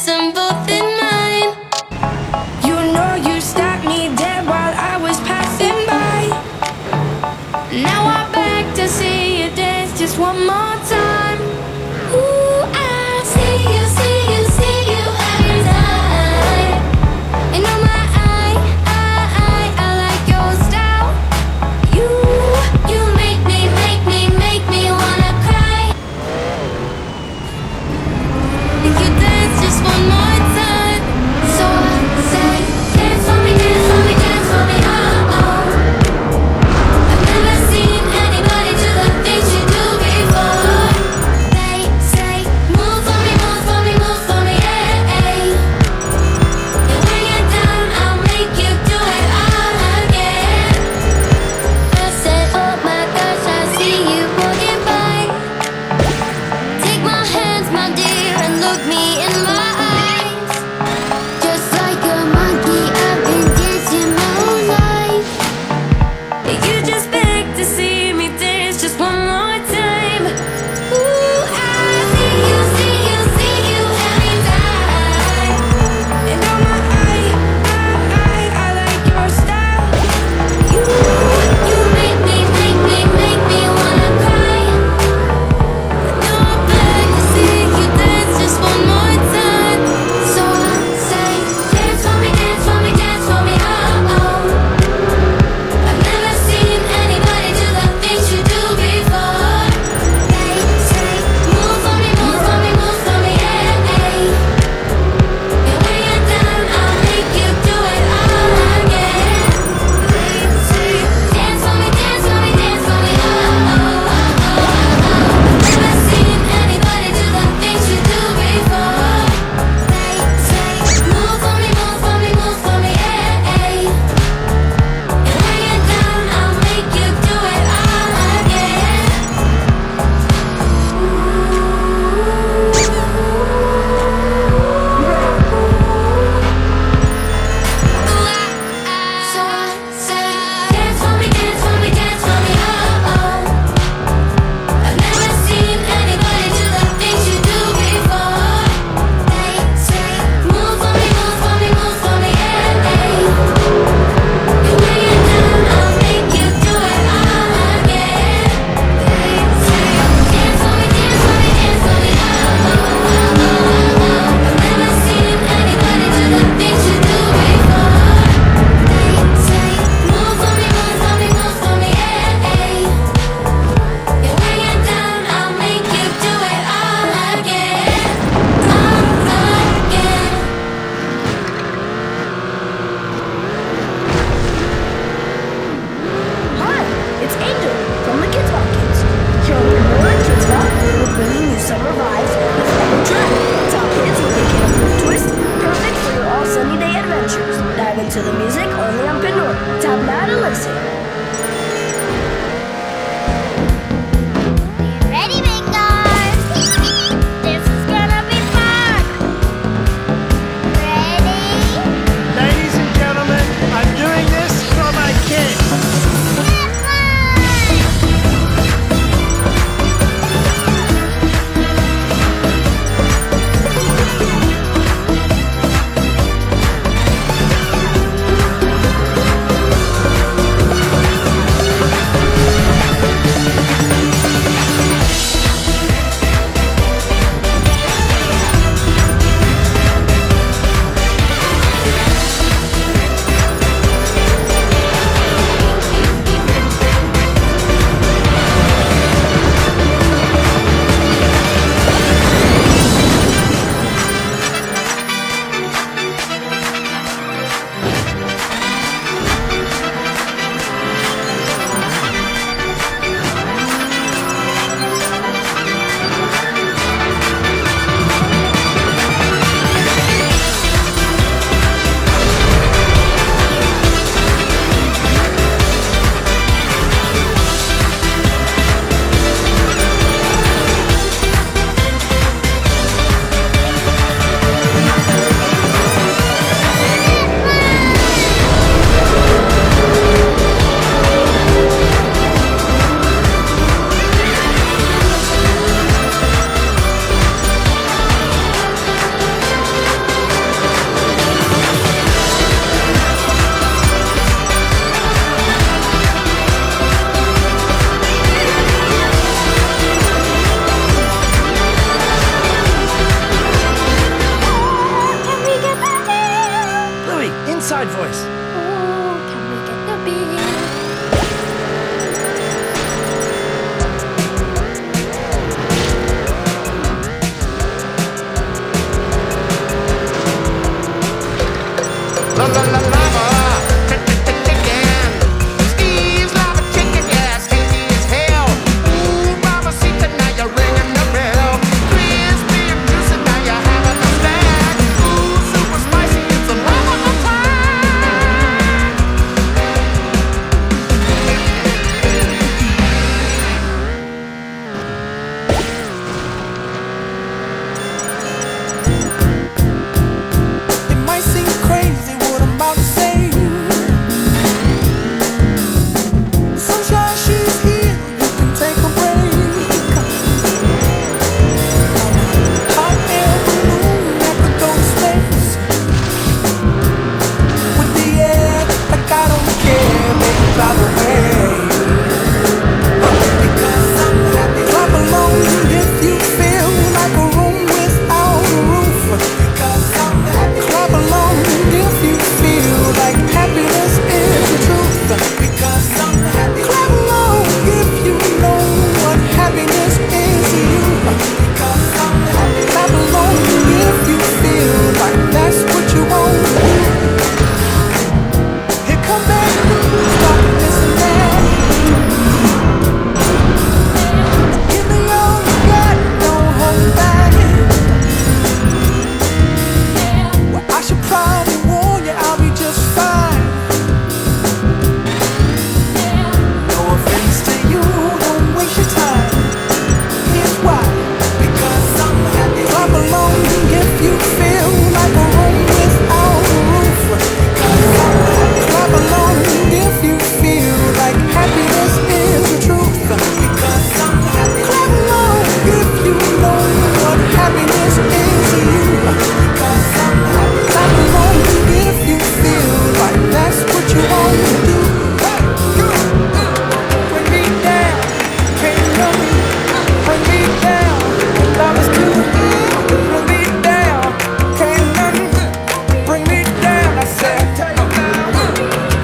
them both in mine. You know you stopped me dead while I was passing by. Now I'm back to see you dance just one more time. Ooh, I see you, see you, see you every time. And oh my, I like your style. You make me wanna cry. If you dance just one more time, so I say, dance for me, dance for me, dance for me, oh oh. I've never seen anybody do the things you do before. They say, move for me, move for me, move for me, eh, eh. And when you're down, I'll make you do it all again. I said, oh my gosh, I see you walking by. Take my hands, my dear, and look me in my eyes. Just like a monkey, I've been dancing my whole life. You just beg to see me dance just one more time. Ooh, I see you, see you, see you every time. And oh my, I like your style. You make me wanna cry. No, I'm back to see you dance just one more time. So I say, dance for me, dance for me, dance for me, oh oh. I've never seen anybody do the things you do before. They say, move for me, move for me, move for me, eh, eh. And when you're down, I'll make you do it all again. They say, dance for me, dance for me, dance for me, oh oh, oh oh. I've never seen anybody do the things you do before. They say, move for me, move for me, move for me, eh, eh. And when you're down, I'll make you do it all again. So I say, dance for me, dance for me, dance for me, oh oh. I've never seen anybody do the things you do before. They say, move for me, move for me, move for me, eh, eh. And when you're down, I'll make you do it all again. They say, dance for me, dance for me, dance for me, oh oh, oh oh, oh. I've never seen anybody do the things you do before. They say, move for me, move for me, move for me, eh, eh. And when you're down, I'll make you do it all again, all again. Hi, it's Angel from the Kidz Kids. Here on your board, Kidz we're bringing you summer vibes with every track. Tell kids what they can improve twist, perfect for your all sunny day adventures. Dive into the music only on Pandora. Tap now to listen. Ready, big dogs? This is gonna be fun. Ready? Ladies and gentlemen, I'm doing this for my kids. Have fun! side voice. Oh, can we get the beat? La la la lava, chicken. Steve's lava chicken, yeah, stinky as hell. Ooh, mama, see tonight you're ringing the bell. Crispy and juicy, now you're having a snack. Ooh, super spicy, it's a lava attack. It might seem crazy what I'm about to say. Sunshine, she's here, you can take a break. Hot air balloon that could go to space. With the air, like I don't care, baby, fly away. Because I'm happy. Clap along if you feel like a room without a roof. Because I'm happy. Clap along if you feel like happiness is the truth. Because I'm happy. Clap along if you know what happiness is to you. Because I'm happy. Clap along if you feel like that's what you want to do. Here come bad news, stop this and that. Give me all you got, don't hold back. Well, I should probably warn you, I'll be just fine. No offense to you, don't waste your time. Here's why. Because I'm happy. Clap along if you feel like a room without a roof. Because I'm happy. Clap along if you feel like happiness is the truth. Because I'm happy. Clap along if you know what happiness is to you. Because I'm happy. Clap along if you feel like that's what you want to do. Bring me down, can't love me. Bring me down, love is too high. Bring me down, can't love me. Bring me down, I said.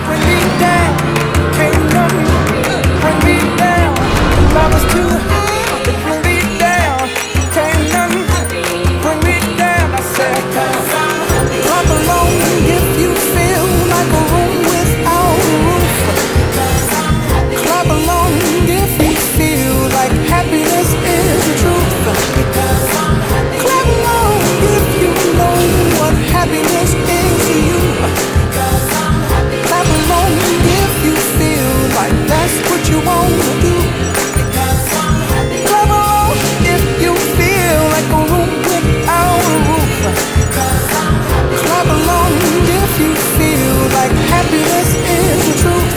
Bring me down, can't love me. Bring me down, love is too high. Bring me down, can't love me. Bring me down, I said. Clap along if you feel like a room without a roof. Clap along if you feel like happiness is the truth. Clap along if you know what happiness is to you. Clap along if you feel like that's what you want to do. Clap along if you feel like a room without a roof. Clap along if you feel like happiness is the truth.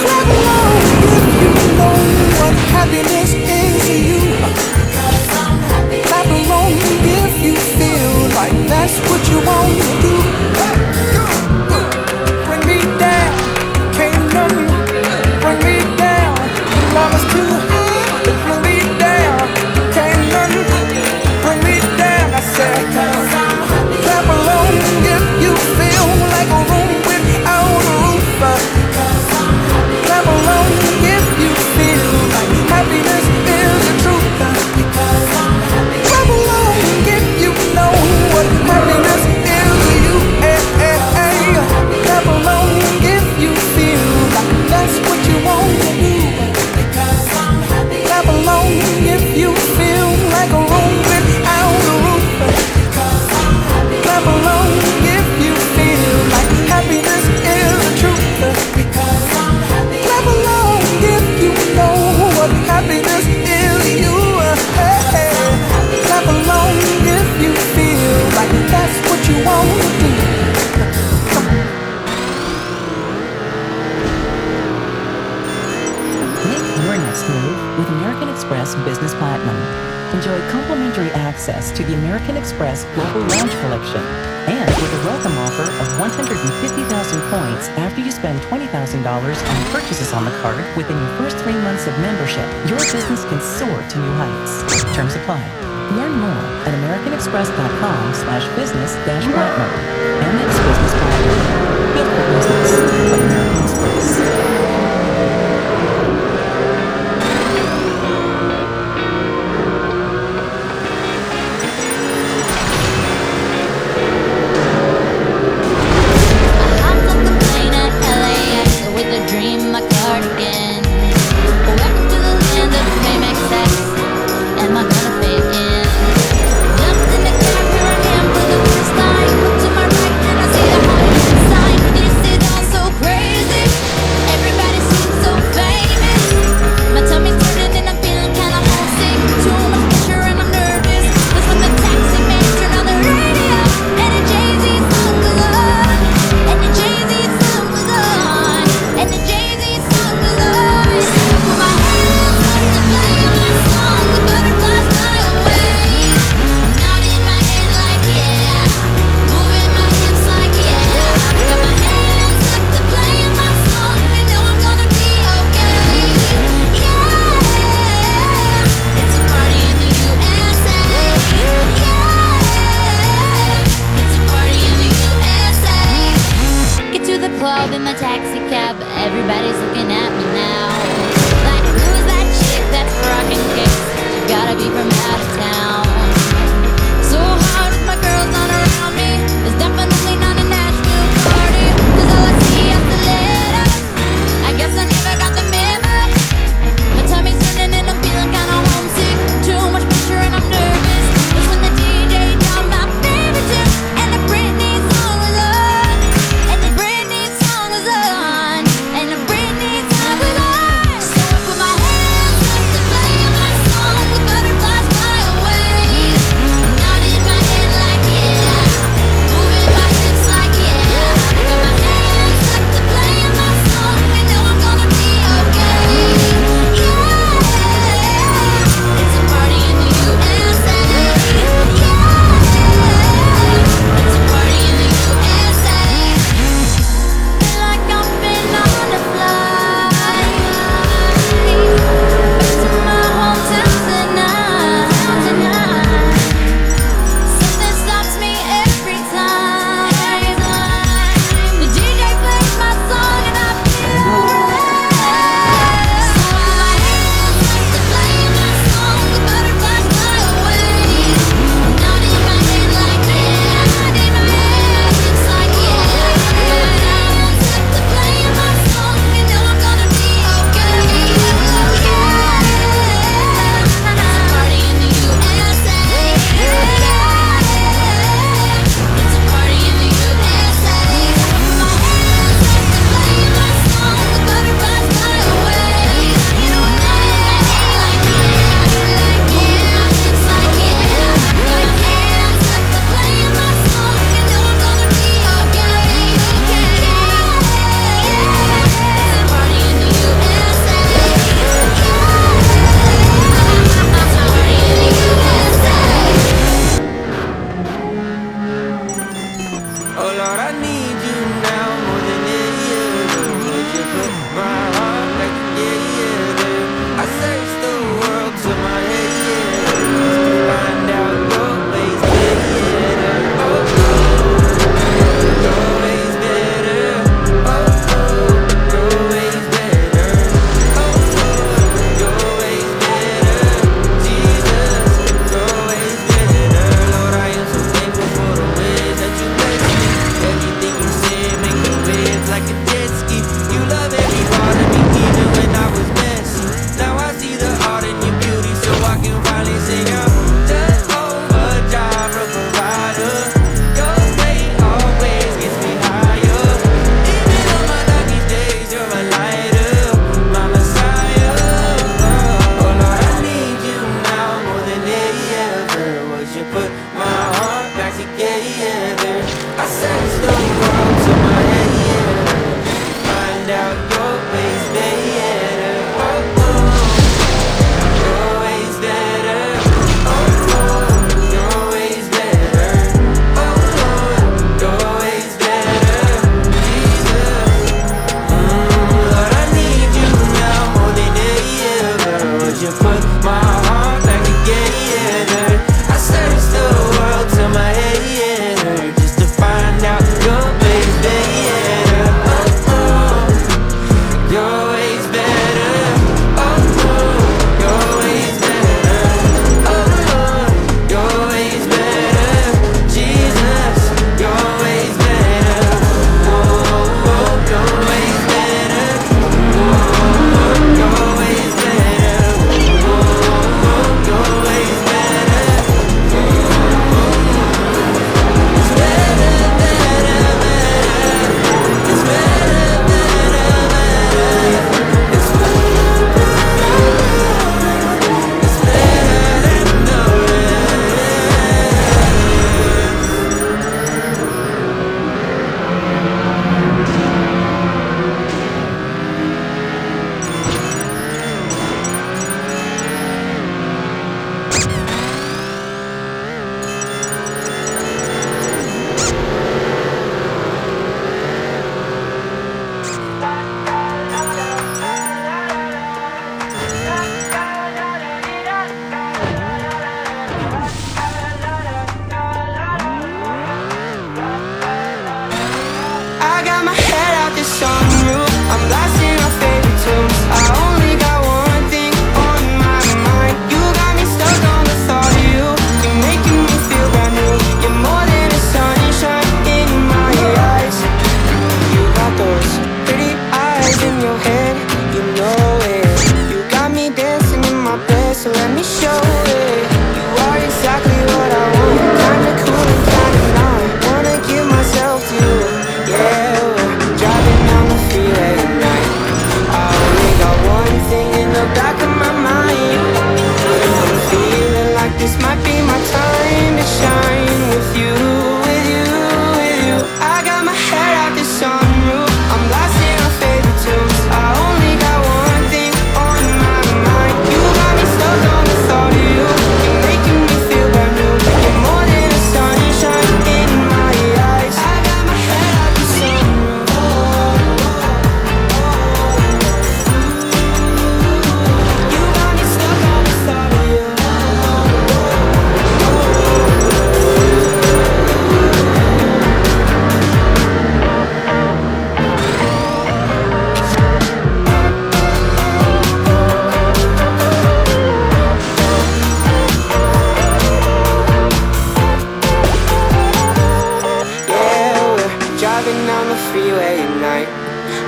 Clap along if you know what happiness is to you. Clap along if you feel like that's what you want to do. Bring me down, can't love me. Bring me down, love is too high. Bring me down, can't love me. Bring me down, I said. Clap along if you feel like a room without a roof. Clap along if you feel like happiness is the truth. Clap along if you know what happiness is to you. Clap along if you feel like that's what you want to do. Clap along if you feel like a room without a roof. Clap along if you feel like happiness is the truth. Clap along if you know what happiness is to you. Clap along if you feel like that's what you want to do. Make your next move with American Express Business Platinum. Enjoy complimentary access to the American Express Global Lounge Collection. And with a welcome offer of 150,000 points after you spend $20,000 on purchases on the card within your first 3 months of membership, your business can soar to new heights. Terms apply. Learn more at americanexpress.com/business-platinum. Amex Business Platinum. Built for business by American Express. Hopped off the plane at LAX with a dream, my cardigan. Welcome to the land of fame excess. Am I gonna fit in? Jumped in the cab, here I am for the first time. Look to my right and I see the Hollywood sign. This is all so crazy. Everybody seems so famous. My tummy's turning and I'm feeling kinda homesick. Too much pressure and I'm nervous. That's when the taxi man turned on the radio and the Jay-Z song was on. And the Jay-Z song was on. And the Jay-Z song was on. So I put my hands up to play my song. The butterflies fly away. Not in my head like yeah. Moving my hips like yeah. Got my hands up to play my song. And know I'm gonna be okay. Yeah. It's a party in the USA. Yeah. It's a party in the USA. Get to the club in my taxi cab. Everybody's looking at me now. Like, who's that chick that's rocking kicks? She gotta be from out of town. So hard with my girls not around me. It's definitely not a Nashville party. 'Cause all I see is the letter. I guess I never got the memo. My tummy's turning and I'm feeling kinda homesick. Too much pressure and I'm nervous. It's when the DJ dropped my favorite tune. And the Britney song was on. And the Britney song was on. And the Britney song was on. So I put my hands up to play my song. The butterflies fly away. Not in my head like yeah. Moving my hips like yeah. Got my hands up to play my song. And know I'm gonna be okay. Yeah. It's a party in the USA. Yeah. It's a party in the USA. Feel like I'm been on a flight back to my hometown tonight. Something stops me every time. The DJ plays my song and I feel alright. So I put my hands up to play my song. The butterflies fly away. Not in my head like yeah. Not in my head, it's like yeah. Got my hands up to play my song. And know I'm gonna be okay. Yeah. It's a party in the USA. Yeah. It's a party in the USA. I put my hands up to play my song. The butterflies fly away. Not in my head like yeah. It's like yeah. Got my hands up to play my song. And know I'm gonna be okay. It's a party in the USA. It's a party in the USA. Oh Lord, I need you now more than ever. Would you put my heart back together? I search the world to my head just to find out your ways better. Oh, your ways better. Oh, your ways better. Oh, your ways better. Jesus, your ways better. Lord, I am so thankful for the ways that you bless me. Everything you said make me waves like a jet ski. You love every part of me even when I was messy. Now I see the art in your beauty, so I can finally sing out. Jehovah Jireh, provider. Your way always gets me higher. Even on my darkest days, you're a lighter, my Messiah. Oh Lord, I need you now more than ever. Would you put my heart back together? I search the world to my head, find out your ways better. Oh, your ways better. Oh, your ways better. Oh, your ways better. Jesus, Lord, I need you now more than ever. Would you put my heart back together? I freeway at night.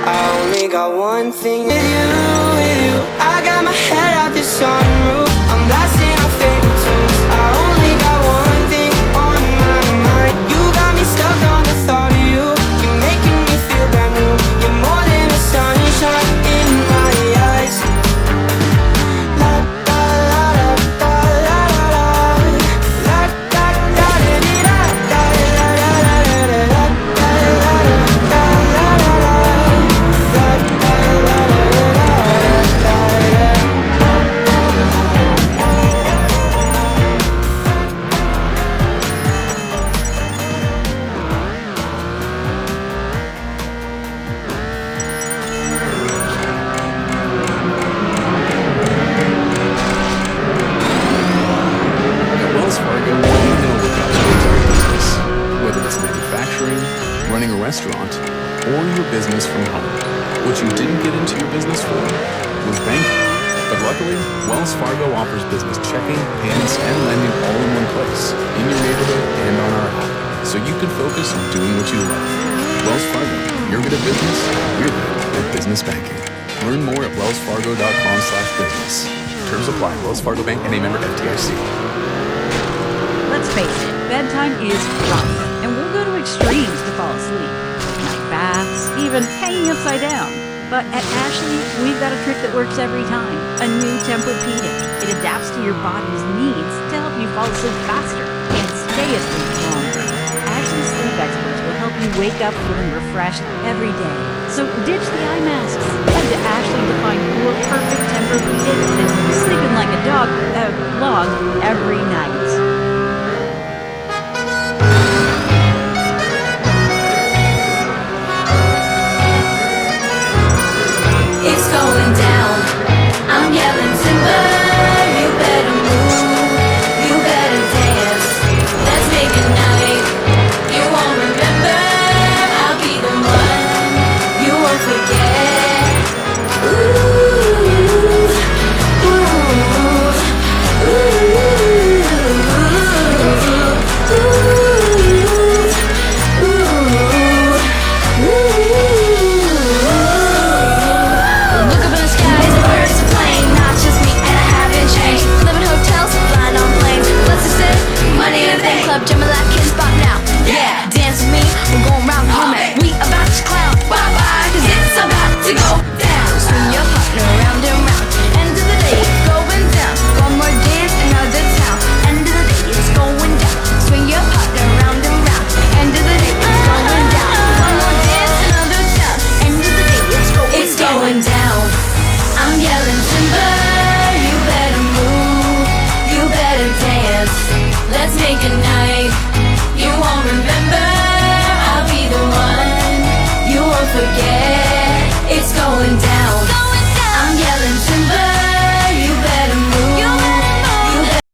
I only got one thing with you. I got my head out the sunroof, I'm blasting our favorite tunes. I only got one thing on my mind. You got me stuck on the thought of you. You're making me feel brand new. You're more than the sunshine in my eyes. La la la la la la la la la la da da da da da da da At Wells Fargo, we know what got you into your business. Whether it's manufacturing, running a restaurant, or your business from home. What you didn't get into your business for was banking. But luckily, Wells Fargo offers business checking, payments, and lending all in one place, in your neighborhood and on our app, so you can focus on doing what you love. Wells Fargo, you're good at business, we're good at business banking. Learn more at wellsfargo.com/business. Terms apply. Wells Fargo Bank and a member FDIC. Let's face it, bedtime is rough, and we'll go to extremes to fall asleep. Night baths, even hanging upside down. But at Ashley, we've got a trick that works every time. A new Tempur-Pedic. It adapts to your body's needs to help you fall asleep faster and stay asleep longer. Ashley sleep experts will help you wake up feeling refreshed every day. So ditch the eye masks. Head to Ashley to find your perfect Tempur-Pedic and sleeping like a log every night. It's going down. I'm yelling timber. You better move. You better dance. Let's make a night. You won't remember. I'll be the one. You won't forget. Ooh, ooh, ooh, Look up in the skies, birds are playing. Not just me, and I haven't changed. Live in hotels, flying on planes. Let's just say, money in a thing club, jumping like Kidz spot now. Yeah, dance with me, we're going round the home. We about to clown, bye-bye, cause it's about to go down. Swing your partner round and round. End of the day, it's going down. One more dance, another town. End of the day, it's going down. Swing your partner round and round. End of the day, it's going down. One more dance, another town. End of the day, it's going down.